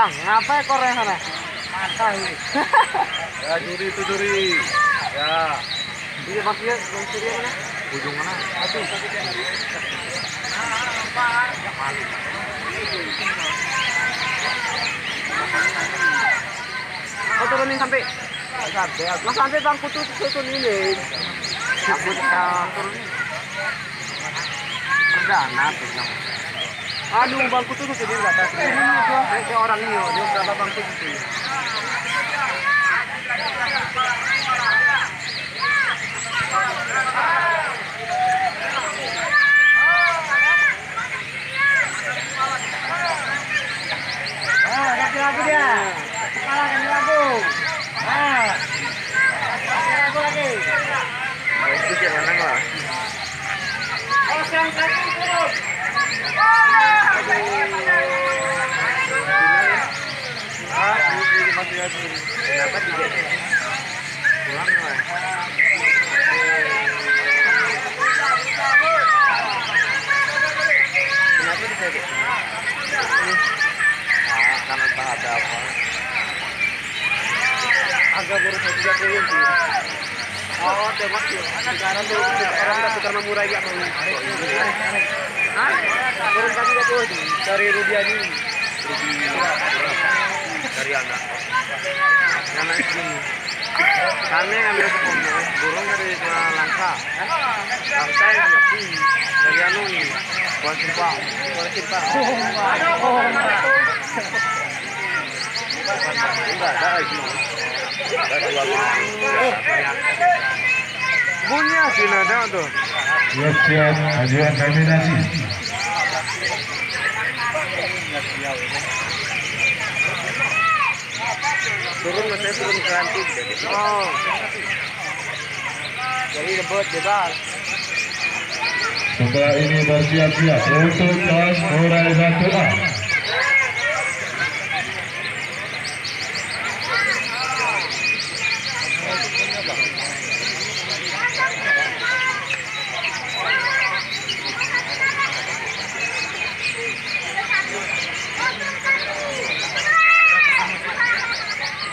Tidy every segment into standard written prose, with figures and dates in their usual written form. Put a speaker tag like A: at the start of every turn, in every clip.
A: Bang, ngapa ekornya sana? Patah ini.
B: Ya duri itu duri. Ya.
A: Iya maksudnya maksudnya mana?
B: Ujung mana?
A: Satu. Oh turunin sampai Mas sampai bang kutu turunin. Aku turunin. Perdana tuh. Aduh bangku tuh jadi di atas. Ini orang ini, dia berapa bangku itu? Ganti lagu dia. Salah ganti lagu. Ganti lagu lagi.
B: Itu gimana lah?
A: Kosong satu turun.
B: Kenapa tiga? Pulang lah. Kenapa disebut? Karena entah ada apa.
A: Agak baru 30 sih. Oh, tembak sih. Sekarang tuh orang udah tukar memurai ya mau. Hah? Turun kaki 30 sih dari Rudiani.
B: Dari anak.
A: Anak sini. Kami ambil ke pondok, burung dari langka. Langka yang nyepi dari anu nih. Buat simpang. Enggak ada lagi. Bunyi sih ada tuh.
C: Siap-siap ajuan kombinasi.
A: Turun saya turun ke lantik. Oh. Jadi lebut bebas.
C: Setelah ini bersiap-siap untuk kelas mulai 1A.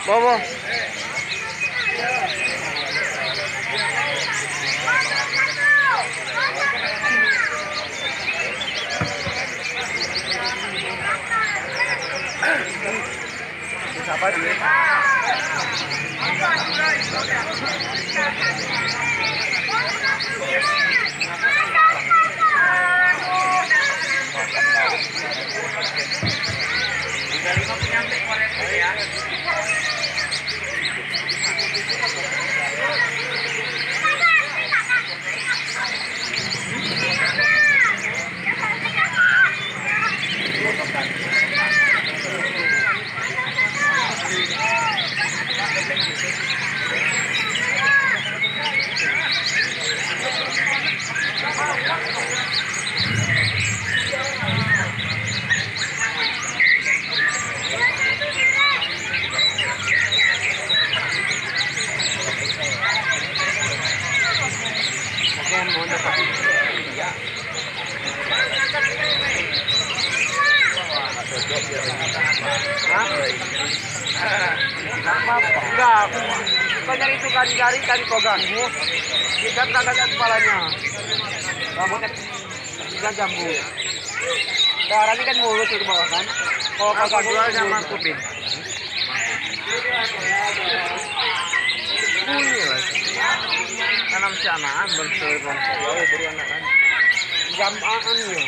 A: Bobo. Siapa dia? Enggak, kau nyari itu kan jari tadi kogan. Ikan kagak ada kepalanya. Rambutnya tiga jambu. Sekarang ini kan mulus itu bawah kan. Kalau kagak jual sama kuping. Bunyi lah. Tanam si anak bersebut jauh beri anak kan. Jamaan ya.